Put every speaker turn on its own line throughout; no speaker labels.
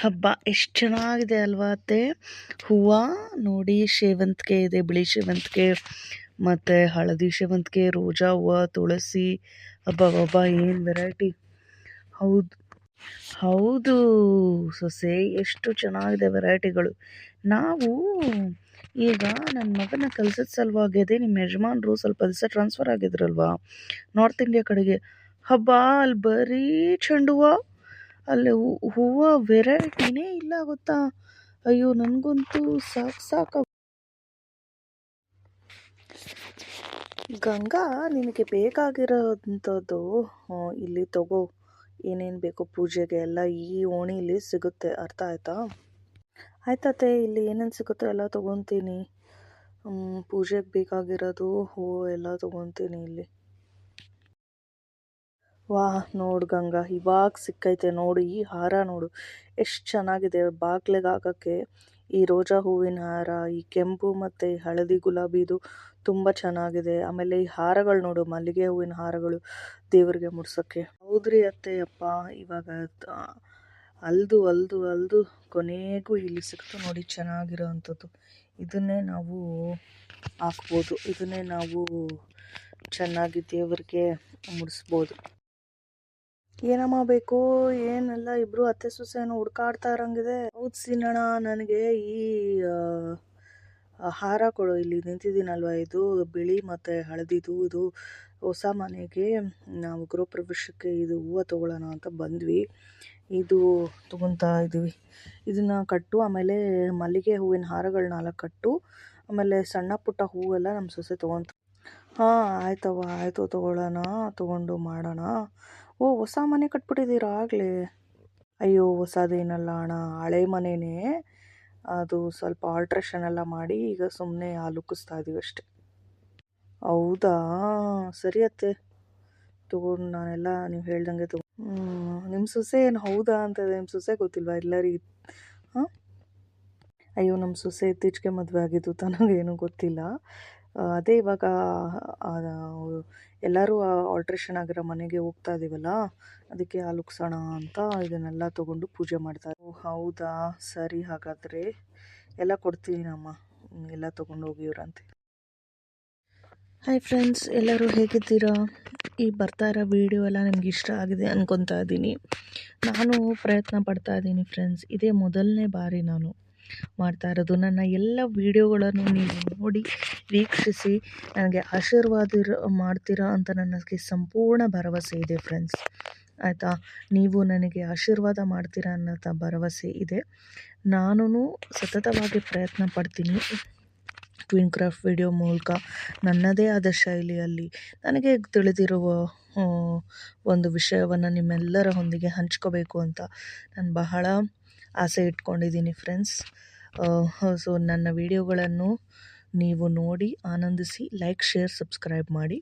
ಹಬ್ಬ ಎಷ್ಟು ಚೆನ್ನಾಗಿದೆ ಅಲ್ವಾ ಅತ್ತೆ. ಹೂವು ನೋಡಿ, ಸೇವಂತಿಗೆ ಇದೆ, ಬಿಳಿ ಸೇವಂತಿಗೆ ಮತ್ತು ಹಳದಿ ಸೇವಂತಿಗೆ, ರೋಜಾ ಹೂವು, ತುಳಸಿ. ಹಬ್ಬ ಏನು ವೆರೈಟಿ. ಹೌದು ಹೌದು ಸೊಸೆ, ಎಷ್ಟು ಚೆನ್ನಾಗಿದೆ ವೆರೈಟಿಗಳು. ನಾವು ಈಗ ನನ್ನ ಮಗನ ಕೆಲಸದ ಸಲುವಾಗಿದೆ, ನಿಮ್ಮ ಯಜಮಾನರು ಸ್ವಲ್ಪ ದಿವಸ ಟ್ರಾನ್ಸ್ಫರ್ ಆಗಿದ್ರಲ್ವಾ ನಾರ್ತ್ ಇಂಡಿಯಾ ಕಡೆಗೆ. ಹಬ್ಬ ಅಲ್ಲಿ ಬರೀ ಚೆಂಡು ಹೂವು, ಅಲ್ಲಿ ಹೂವು ವೆರೈಟಿನೇ ಇಲ್ಲ ಗೊತ್ತಾ. ಅಯ್ಯೋ ನನಗಂತೂ ಸಾಕು. ಗಂಗಾ, ನಿನಗೆ ಬೇಕಾಗಿರೋಂಥದ್ದು ಇಲ್ಲಿ ತಗೋ. ಏನೇನು ಬೇಕು ಪೂಜೆಗೆ ಎಲ್ಲ ಈ ಓಣಿಲಿ ಸಿಗುತ್ತೆ, ಅರ್ಥ ಆಯ್ತಾ? ಆಯ್ತತ್ತೆ, ಇಲ್ಲಿ ಏನೇನು ಸಿಗುತ್ತೋ ಎಲ್ಲ ತೊಗೊತೀನಿ. ಪೂಜೆಗೆ ಬೇಕಾಗಿರೋದು ಹೂವು ಎಲ್ಲ ತೊಗೊತೀನಿ ಇಲ್ಲಿ. ವಾಹ್, ನೋಡು ಗಂಗಾ, ಇವಾಗ ಸಿಕ್ಕೈತೆ ನೋಡು. ಈ ಹಾರ ನೋಡು ಎಷ್ಟು ಚೆನ್ನಾಗಿದೆ. ಬಾಗ್ಲಿಗೆ ಹಾಕೋಕ್ಕೆ ಈ ರೋಜಾ ಹೂವಿನ ಹಾರ, ಈ ಕೆಂಪು ಮತ್ತು ಹಳದಿ ಗುಲಾಬಿದು ತುಂಬ ಚೆನ್ನಾಗಿದೆ. ಆಮೇಲೆ ಈ ಹಾರಗಳು ನೋಡು, ಮಲ್ಲಿಗೆ ಹೂವಿನ ಹಾರಗಳು ದೇವರಿಗೆ ಮುಡ್ಸೋಕ್ಕೆ. ಹೌದ್ರಿ ಅತ್ತೆ. ಅಪ್ಪ, ಇವಾಗ ಅಲ್ದು ಕೊನೆಗೂ ಇಲ್ಲಿ ಸಿಕ್ತು ನೋಡಿ ಚೆನ್ನಾಗಿರೋ ಅಂಥದ್ದು. ಇದನ್ನೇ ನಾವು ಹಾಕ್ಬೋದು, ಇದನ್ನೇ ನಾವು ಚೆನ್ನಾಗಿ ದೇವರಿಗೆ ಮುಡಿಸ್ಬೋದು. ಏನಮ್ಮ ಬೇಕು? ಏನೆಲ್ಲ ಇಬ್ಬರು ಅತ್ತೆ ಸೊಸೆನೂ ಹುಡ್ಕಾಡ್ತಾ ಇರೋಂಗಿದೆ. ಹೌದು ಸೀನಣ್ಣ, ನನಗೆ ಈ ಹಾರ ಕೊಡು. ಇಲ್ಲಿ ನಿಂತಿದ್ದೀನಲ್ವ, ಇದು ಬಿಳಿ ಮತ್ತು ಹಳದಿದು, ಇದು ಹೊಸ ಮನೆಗೆ ನಾವು ಗೃಹಪ್ರವೇಶಕ್ಕೆ ಇದು ಹೂವು ತೊಗೊಳ್ಳೋಣ ಅಂತ ಬಂದ್ವಿ. ಇದು ತೊಗೊತಾ ಇದ್ದೀವಿ. ಇದನ್ನು ಕಟ್ಟು, ಆಮೇಲೆ ಮಲ್ಲಿಗೆ ಹೂವಿನ ಹಾರಗಳು 4 ಕಟ್ಟು, ಆಮೇಲೆ ಸಣ್ಣ ಪುಟ್ಟ ಹೂವೆಲ್ಲ ನಮ್ಮ ಸೊಸೆ ತೊಗೊತ. ಹಾಂ ಆಯ್ತವ್ವ, ಆಯಿತು, ತೊಗೊಂಡು ಮಾಡೋಣ. ಓ, ಹೊಸ ಮನೆ ಕಟ್ಬಿಟ್ಟಿದ್ದೀರಾ ಆಗಲೇ? ಅಯ್ಯೋ, ಹೊಸದೇನಲ್ಲ ಅಣ್ಣ, ಹಳೆ ಮನೆಯೇ. ಅದು ಸ್ವಲ್ಪ ಆಲ್ಟ್ರೇಷನ್ ಎಲ್ಲ ಮಾಡಿ ಈಗ ಸುಮ್ಮನೆ ಲುಕ್ಕಿಸ್ತಾ ಇದ್ದೀವಿ ಅಷ್ಟೆ. ಹೌದಾ, ಸರಿ ಅತ್ತೆ, ತೊಗೊಂಡು ನಾನೆಲ್ಲ ನೀವು ಹೇಳ್ದಂಗೆ ನಿಮ್ಮ ಸೊಸೆ ಏನು ಹೌದಾ ಅಂತದೆ? ನಿಮ್ಮ ಸೊಸೆ ಗೊತ್ತಿಲ್ವಾ ಎಲ್ಲರಿಗೆ? ಹಾಂ, ಅಯ್ಯೋ, ನಮ್ಮ ಸೊಸೆ ಇತ್ತೀಚೆಗೆ ಮದುವೆ ಆಗಿದ್ದು, ತನಗೇನು ಗೊತ್ತಿಲ್ಲ. ಅದೇ ಇವಾಗ ಎಲ್ಲರೂ ಆಲ್ಟ್ರೇಷನ್ ಆಗಿರೋ ಮನೆಗೆ ಹೋಗ್ತಾ ಇದ್ದೀವಲ್ಲ, ಅದಕ್ಕೆ ಲುಕ್ಸೋಣ ಅಂತ ಇದನ್ನೆಲ್ಲ ತೊಗೊಂಡು ಪೂಜೆ ಮಾಡ್ತಾರೆ. ಓ ಹೌದಾ, ಸರಿ, ಹಾಗಾದರೆ ಎಲ್ಲ ಕೊಡ್ತೀನಮ್ಮ, ಎಲ್ಲ ತೊಗೊಂಡೋಗಿ ಇವ್ರಂತೆ. ಹಾಯ್ ಫ್ರೆಂಡ್ಸ್, ಎಲ್ಲರೂ ಹೇಗಿದ್ದೀರಾ? ಈ ಬರ್ತಾ ಇರೋ ವೀಡಿಯೋ ಎಲ್ಲ ನಿಮ್ಗೆ ಇಷ್ಟ ಆಗಿದೆ ಅಂದ್ಕೊತಾ ಇದ್ದೀನಿ. ನಾನು ಪ್ರಯತ್ನ ಪಡ್ತಾ ಇದ್ದೀನಿ ಫ್ರೆಂಡ್ಸ್. ಇದೇ ಮೊದಲನೇ ಬಾರಿ ನಾನು ಮಾಡ್ತಾ ಇರೋದು. ನನ್ನ ಎಲ್ಲ ವೀಡಿಯೋಗಳನ್ನು ನೀವು ನೋಡಿ ವೀಕ್ಷಿಸಿ ನನಗೆ ಆಶೀರ್ವಾದ ಮಾಡ್ತೀರಾ ಅಂತ ನನಗೆ ಸಂಪೂರ್ಣ ಭರವಸೆ ಇದೆ ಫ್ರೆಂಡ್ಸ್. ಆಯಿತಾ? ನೀವು ನನಗೆ ಆಶೀರ್ವಾದ ಮಾಡ್ತೀರಾ ಅನ್ನೋ ಭರವಸೆ ಇದೆ. ನಾನು ಸತತವಾಗಿ ಪ್ರಯತ್ನ ಪಡ್ತೀನಿ ಟ್ವಿನ್ ಕ್ರಾಫ್ಟ್ ವಿಡಿಯೋ ಮೂಲಕ ನನ್ನದೇ ಆದ ಶೈಲಿಯಲ್ಲಿ ನನಗೆ ತಿಳಿದಿರುವ ಒಂದು ವಿಷಯವನ್ನು ನಿಮ್ಮೆಲ್ಲರ ಹೊಂದಿಗೆ ಹಂಚ್ಕೋಬೇಕು ಅಂತ ನಾನು ಬಹಳ ಆಸೆ ಇಟ್ಕೊಂಡಿದ್ದೀನಿ ಫ್ರೆಂಡ್ಸ್. ಸೊ ನನ್ನ ವಿಡಿಯೋಗಳನ್ನು ನೀವು ನೋಡಿ ಆನಂದಿಸಿ, ಲೈಕ್, ಶೇರ್, ಸಬ್ಸ್ಕ್ರೈಬ್ ಮಾಡಿ.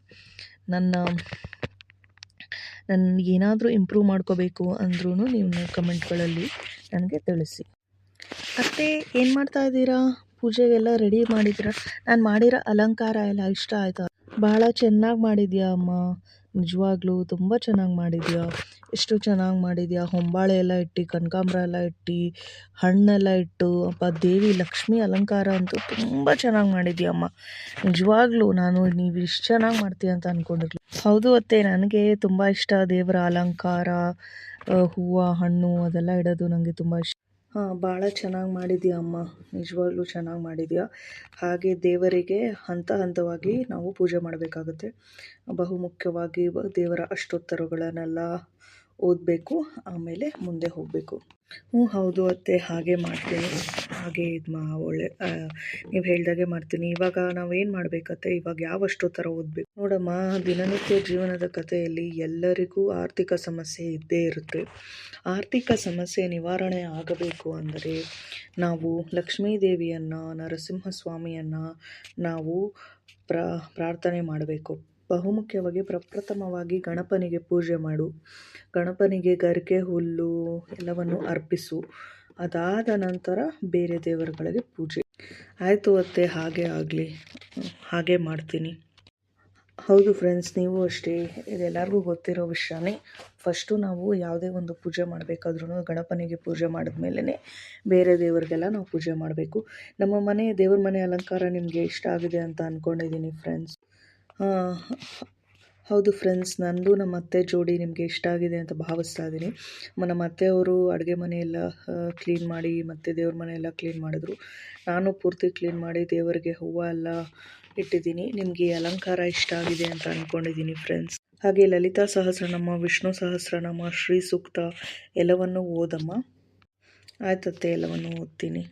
ನನ್ನ ಏನಾದರೂ ಇಂಪ್ರೂವ್ ಮಾಡ್ಕೋಬೇಕು ಅಂದ್ರೂ ನೀವು ಕಮೆಂಟ್ಗಳಲ್ಲಿ ನನಗೆ ತಿಳಿಸಿ. ಅತ್ತೆ, ಏನು ಮಾಡ್ತಾ ಇದ್ದೀರಾ? ಪೂಜೆಗೆಲ್ಲ ರೆಡಿ ಮಾಡಿದ್ದೀರಾ? ನಾನು ಮಾಡಿರೋ ಅಲಂಕಾರ ಎಲ್ಲ ಇಷ್ಟ ಆಯಿತಾ? ಭಾಳ ಚೆನ್ನಾಗಿ ಮಾಡಿದ್ಯಾ ಅಮ್ಮ, ನಿಜವಾಗ್ಲೂ ತುಂಬ ಚೆನ್ನಾಗಿ ಮಾಡಿದ್ಯಾ. ಎಷ್ಟು ಚೆನ್ನಾಗಿ ಮಾಡಿದ್ಯಾ. ಹೊಂಬಾಳೆ ಎಲ್ಲ ಇಟ್ಟು, ಕನಕಾಂಬರ ಎಲ್ಲ ಇಟ್ಟು, ಹಣ್ಣೆಲ್ಲ ಇಟ್ಟು, ದೇವಿ ಲಕ್ಷ್ಮಿ ಅಲಂಕಾರ ಅಂತೂ ತುಂಬ ಚೆನ್ನಾಗಿ ಮಾಡಿದ್ಯಾ ಅಮ್ಮ. ನಿಜವಾಗ್ಲೂ ನಾನು ನೀವು ಇಷ್ಟು ಚೆನ್ನಾಗಿ ಮಾಡ್ತೀಯ ಅಂತ ಅಂದ್ಕೊಂಡಿರ್ಲಿಲ್ಲ. ಹೌದು ಅತ್ತೆ, ನನಗೆ ತುಂಬ ಇಷ್ಟ ದೇವರ ಅಲಂಕಾರ, ಹೂವು, ಹಣ್ಣು ಅದೆಲ್ಲ ಇಡೋದು ನನಗೆ ತುಂಬ ಇಷ್ಟ. ಹಾಂ, ಭಾಳ ಚೆನ್ನಾಗಿ ಮಾಡಿದ್ಯಾ ಅಮ್ಮ, ನಿಜವಾಗ್ಲೂ ಚೆನ್ನಾಗಿ ಮಾಡಿದ್ಯಾ. ಹಾಗೆ ದೇವರಿಗೆ ಹಂತವಾಗಿ ನಾವು ಪೂಜೆ ಮಾಡಬೇಕಾಗುತ್ತೆ. ಬಹುಮುಖ್ಯವಾಗಿ ದೇವರ ಅಷ್ಟೋತ್ತರಗಳನ್ನೆಲ್ಲ ಓದಬೇಕು, ಆಮೇಲೆ ಮುಂದೆ ಹೋಗಬೇಕು. ಹೌದು ಅತ್ತೆ, ಹಾಗೆ ಮಾಡ್ತೀನಿ. ಹಾಗೆ ಒಳ್ಳೆ ನೀವು ಹೇಳ್ದಾಗೆ ಮಾಡ್ತೀನಿ. ಇವಾಗ ನಾವೇನು ಮಾಡಬೇಕತ್ತೆ? ಇವಾಗ ಯಾವ ಅಷ್ಟೋತ್ತರ ಓದಬೇಕು ನೋಡಮ್ಮ. ದಿನನಿತ್ಯ ಜೀವನದ ಕಥೆಯಲ್ಲಿ ಎಲ್ಲರಿಗೂ ಆರ್ಥಿಕ ಸಮಸ್ಯೆ ಇದ್ದೇ ಇರುತ್ತೆ. ಆರ್ಥಿಕ ಸಮಸ್ಯೆ ನಿವಾರಣೆ ಆಗಬೇಕು ಅಂದರೆ ನಾವು ಲಕ್ಷ್ಮೀ ದೇವಿಯನ್ನು, ನರಸಿಂಹಸ್ವಾಮಿಯನ್ನು ನಾವು ಪ್ರಾರ್ಥನೆ ಮಾಡಬೇಕು. ಬಹುಮುಖ್ಯವಾಗಿ ಪ್ರಪ್ರಥಮವಾಗಿ ಗಣಪನಿಗೆ ಪೂಜೆ ಮಾಡು. ಗಣಪನಿಗೆ ಗರಿಕೆ ಹುಲ್ಲು ಎಲ್ಲವನ್ನು ಅರ್ಪಿಸು. ಅದಾದ ನಂತರ ಬೇರೆ ದೇವರುಗಳಿಗೆ ಪೂಜೆ. ಆಯಿತು ಅತ್ತೆ, ಹಾಗೆ ಆಗಲಿ, ಹಾಗೆ ಮಾಡ್ತೀನಿ. ಹೌದು ಫ್ರೆಂಡ್ಸ್, ನೀವು ಅಷ್ಟೇ, ಇದೆಲ್ಲರಿಗೂ ಗೊತ್ತಿರೋ ವಿಷಯನೇ. ಫಸ್ಟು ನಾವು ಯಾವುದೇ ಒಂದು ಪೂಜೆ ಮಾಡಬೇಕಾದ್ರೂ ಗಣಪನಿಗೆ ಪೂಜೆ ಮಾಡಿದ್ಮೇಲೆ ಬೇರೆ ದೇವರಿಗೆಲ್ಲ ನಾವು ಪೂಜೆ ಮಾಡಬೇಕು. ನಮ್ಮ ಮನೆ ದೇವ್ರ ಮನೆ ಅಲಂಕಾರ ನಿಮಗೆ ಇಷ್ಟ ಆಗಿದೆ ಅಂತ ಅಂದ್ಕೊಂಡಿದ್ದೀನಿ ಫ್ರೆಂಡ್ಸ್. ಹೌದು ಫ್ರೆಂಡ್ಸ್, ನಂದು ನಮ್ಮ ಅತ್ತೆ ಜೋಡಿ ನಿಮಗೆ ಇಷ್ಟ ಆಗಿದೆ ಅಂತ ಭಾವಿಸ್ತಾ ಇದ್ದೀನಿ. ನಮ್ಮ ಅತ್ತೆಯವರು ಅಡುಗೆ ಮನೆಯೆಲ್ಲ ಕ್ಲೀನ್ ಮಾಡಿ ಮತ್ತು ದೇವ್ರ ಮನೆಯೆಲ್ಲ ಕ್ಲೀನ್ ಮಾಡಿದ್ರು. ನಾನು ಪೂರ್ತಿ ಕ್ಲೀನ್ ಮಾಡಿ ದೇವರಿಗೆ ಹೂವು ಎಲ್ಲ ಇಟ್ಟಿದ್ದೀನಿ. ನಿಮಗೆ ಅಲಂಕಾರ ಇಷ್ಟ ಆಗಿದೆ ಅಂತ ಅಂದ್ಕೊಂಡಿದ್ದೀನಿ ಫ್ರೆಂಡ್ಸ್. ಹಾಗೆ ಲಲಿತಾ ಸಹಸ್ರನಾಮ, ವಿಷ್ಣು ಸಹಸ್ರನಾಮ, ಶ್ರೀ ಸೂಕ್ತ ಎಲ್ಲವನ್ನು ಓದಮ್ಮ. ಆಯ್ತತ್ತೆ, ಎಲ್ಲವನ್ನು ಓದ್ತೀನಿ.